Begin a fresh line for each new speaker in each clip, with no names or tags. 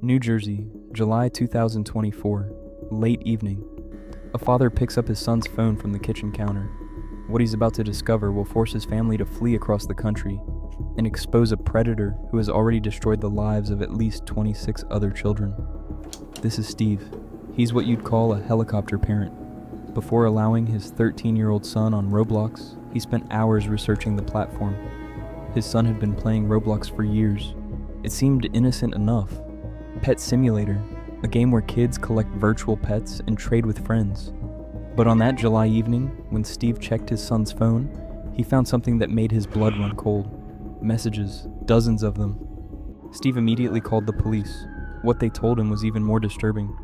New Jersey, July 2024, late evening. A father picks up his son's phone from the kitchen counter. What he's about to discover will force his family to flee across the country and expose a predator who has already destroyed the lives of at least 26 other children. This is Steve. He's what you'd call a helicopter parent. Before allowing his 13-year-old son on Roblox, he spent hours researching the platform. His son had been playing Roblox for years. It seemed innocent enough. Pet Simulator, a game where kids collect virtual pets and trade with friends. But on that July evening, when Steve checked his son's phone, he found something that made his blood run cold. Messages, dozens of them. Steve immediately called the police. What they told him was even more disturbing.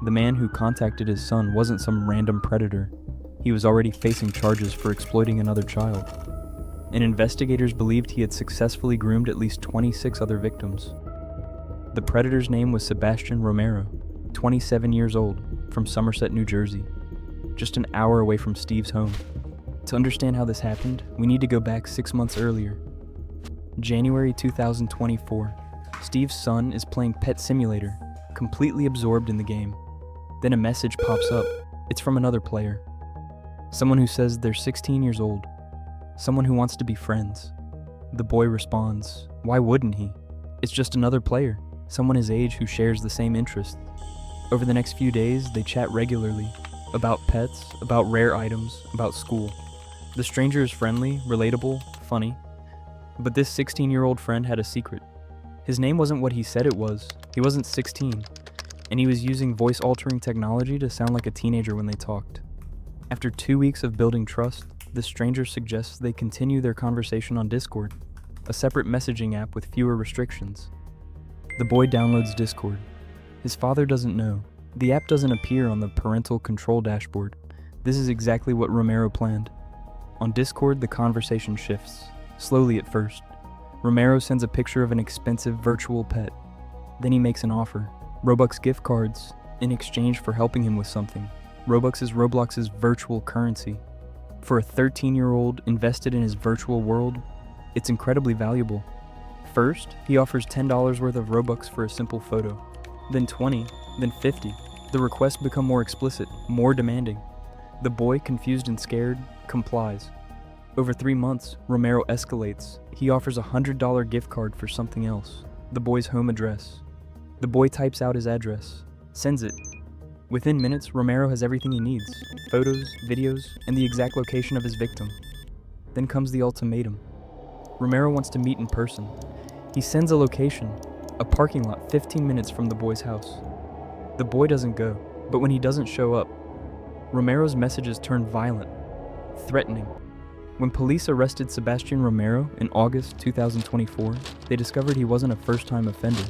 The man who contacted his son wasn't some random predator. He was already facing charges for exploiting another child. And investigators believed he had successfully groomed at least 26 other victims. The predator's name was Sebastian Romero, 27 years old, from Somerset, New Jersey, just an hour away from Steve's home. To understand how this happened, we need to go back 6 months earlier. January 2024, Steve's son is playing Pet Simulator, completely absorbed in the game. Then a message pops up. It's from another player. Someone who says they're 16 years old. Someone who wants to be friends. The boy responds, why wouldn't he? It's just another player, someone his age who shares the same interests. Over the next few days, they chat regularly, about pets, about rare items, about school. The stranger is friendly, relatable, funny. But this 16-year-old friend had a secret. His name wasn't what he said it was. He wasn't 16, and he was using voice-altering technology to sound like a teenager when they talked. After 2 weeks of building trust, the stranger suggests they continue their conversation on Discord, a separate messaging app with fewer restrictions. The boy downloads Discord. His father doesn't know. The app doesn't appear on the parental control dashboard. This is exactly what Romero planned. On Discord, the conversation shifts, slowly at first. Romero sends a picture of an expensive virtual pet. Then he makes an offer, Robux gift cards, in exchange for helping him with something. Robux is Roblox's virtual currency. For a 13-year-old invested in his virtual world, it's incredibly valuable. First, he offers $10 worth of Robux for a simple photo. Then 20, then 50. The requests become more explicit, more demanding. The boy, confused and scared, complies. Over 3 months, Romero escalates. He offers a $100 gift card for something else, the boy's home address. The boy types out his address, sends it. Within minutes, Romero has everything he needs, photos, videos, and the exact location of his victim. Then comes the ultimatum. Romero wants to meet in person. He sends a location, a parking lot 15 minutes from the boy's house. The boy doesn't go, but when he doesn't show up, Romero's messages turn violent, threatening. When police arrested Sebastian Romero in August 2024, they discovered he wasn't a first-time offender.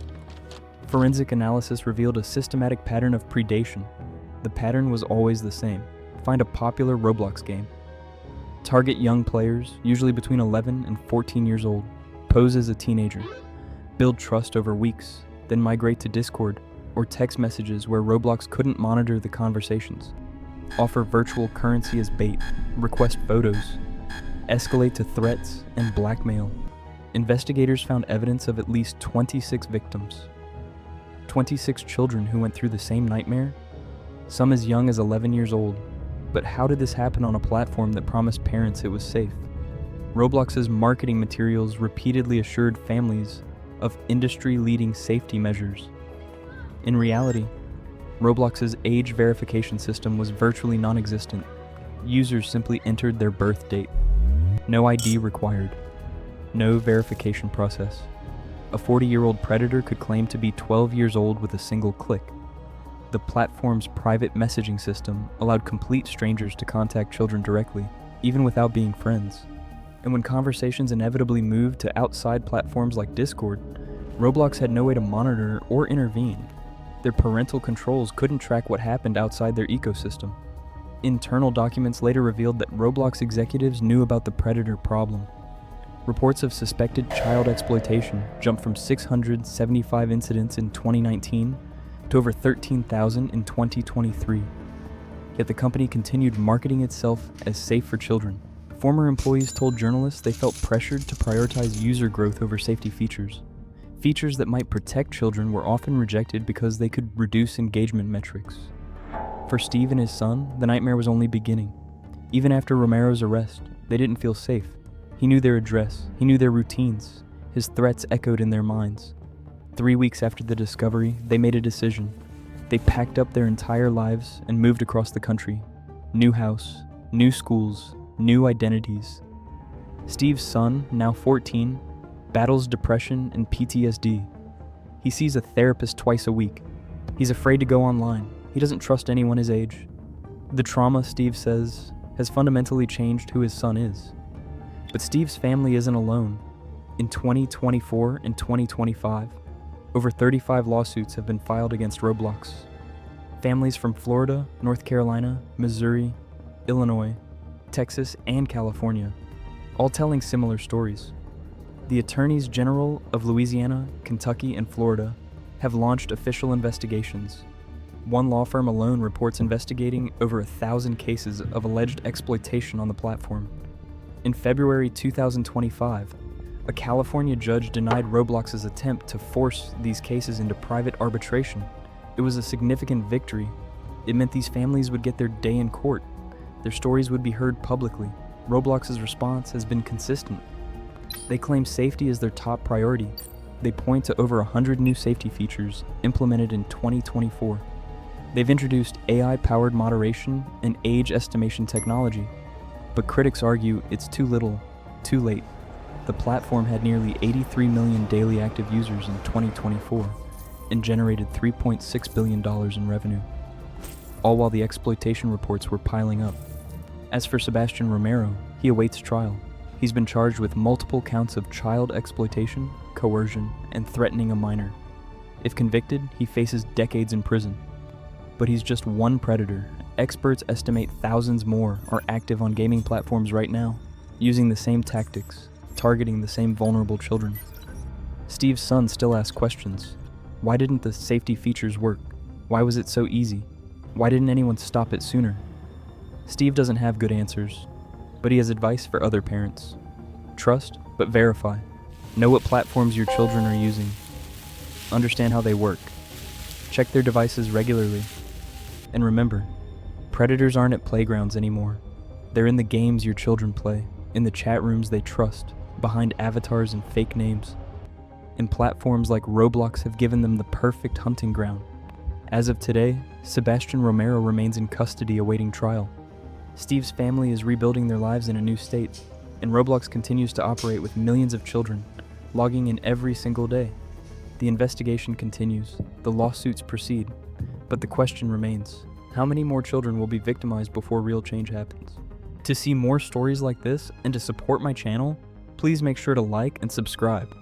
Forensic analysis revealed a systematic pattern of predation. The pattern was always the same. Find a popular Roblox game. Target young players, usually between 11 and 14 years old. Pose as a teenager. Build trust over weeks, then migrate to Discord or text messages where Roblox couldn't monitor the conversations. Offer virtual currency as bait. Request photos. Escalate to threats and blackmail. Investigators found evidence of at least 26 victims. 26 children who went through the same nightmare, some as young as 11 years old. But how did this happen on a platform that promised parents it was safe? Roblox's marketing materials repeatedly assured families of industry-leading safety measures. In reality, Roblox's age verification system was virtually non-existent. Users simply entered their birth date. No ID required. No verification process. A 40-year-old predator could claim to be 12 years old with a single click. The platform's private messaging system allowed complete strangers to contact children directly, even without being friends. And when conversations inevitably moved to outside platforms like Discord, Roblox had no way to monitor or intervene. Their parental controls couldn't track what happened outside their ecosystem. Internal documents later revealed that Roblox executives knew about the predator problem. Reports of suspected child exploitation jumped from 675 incidents in 2019 to over 13,000 in 2023. Yet the company continued marketing itself as safe for children. Former employees told journalists they felt pressured to prioritize user growth over safety features. Features that might protect children were often rejected because they could reduce engagement metrics. For Steve and his son, the nightmare was only beginning. Even after Romero's arrest, they didn't feel safe. He knew their address, he knew their routines. His threats echoed in their minds. 3 weeks after the discovery, they made a decision. They packed up their entire lives and moved across the country. New house, new schools, new identities. Steve's son, now 14, battles depression and PTSD. He sees a therapist twice a week. He's afraid to go online. He doesn't trust anyone his age. The trauma, Steve says, has fundamentally changed who his son is. But Steve's family isn't alone. In 2024 and 2025, over 35 lawsuits have been filed against Roblox. Families from Florida, North Carolina, Missouri, Illinois, Texas, and California, all telling similar stories. The Attorneys General of Louisiana, Kentucky, and Florida have launched official investigations. One law firm alone reports investigating over 1,000 cases of alleged exploitation on the platform. In February 2025, a California judge denied Roblox's attempt to force these cases into private arbitration. It was a significant victory. It meant these families would get their day in court. Their stories would be heard publicly. Roblox's response has been consistent. They claim safety is their top priority. They point to over 100 new safety features implemented in 2024. They've introduced AI-powered moderation and age estimation technology. But critics argue it's too little, too late. The platform had nearly 83 million daily active users in 2024 and generated $3.6 billion in revenue, all while the exploitation reports were piling up. As for Sebastian Romero, he awaits trial. He's been charged with multiple counts of child exploitation, coercion, and threatening a minor. If convicted, he faces decades in prison. But he's just one predator. Experts estimate thousands more are active on gaming platforms right now, using the same tactics, targeting the same vulnerable children. Steve's son still asks questions. Why didn't the safety features work? Why was it so easy? Why didn't anyone stop it sooner? Steve doesn't have good answers, but he has advice for other parents. Trust, but verify. Know what platforms your children are using. Understand how they work. Check their devices regularly. And remember, predators aren't at playgrounds anymore. They're in the games your children play, in the chat rooms they trust, behind avatars and fake names. And platforms like Roblox have given them the perfect hunting ground. As of today, Sebastian Romero remains in custody awaiting trial. Steve's family is rebuilding their lives in a new state, and Roblox continues to operate with millions of children, logging in every single day. The investigation continues, the lawsuits proceed, but the question remains, how many more children will be victimized before real change happens? To see more stories like this and to support my channel, please make sure to like and subscribe.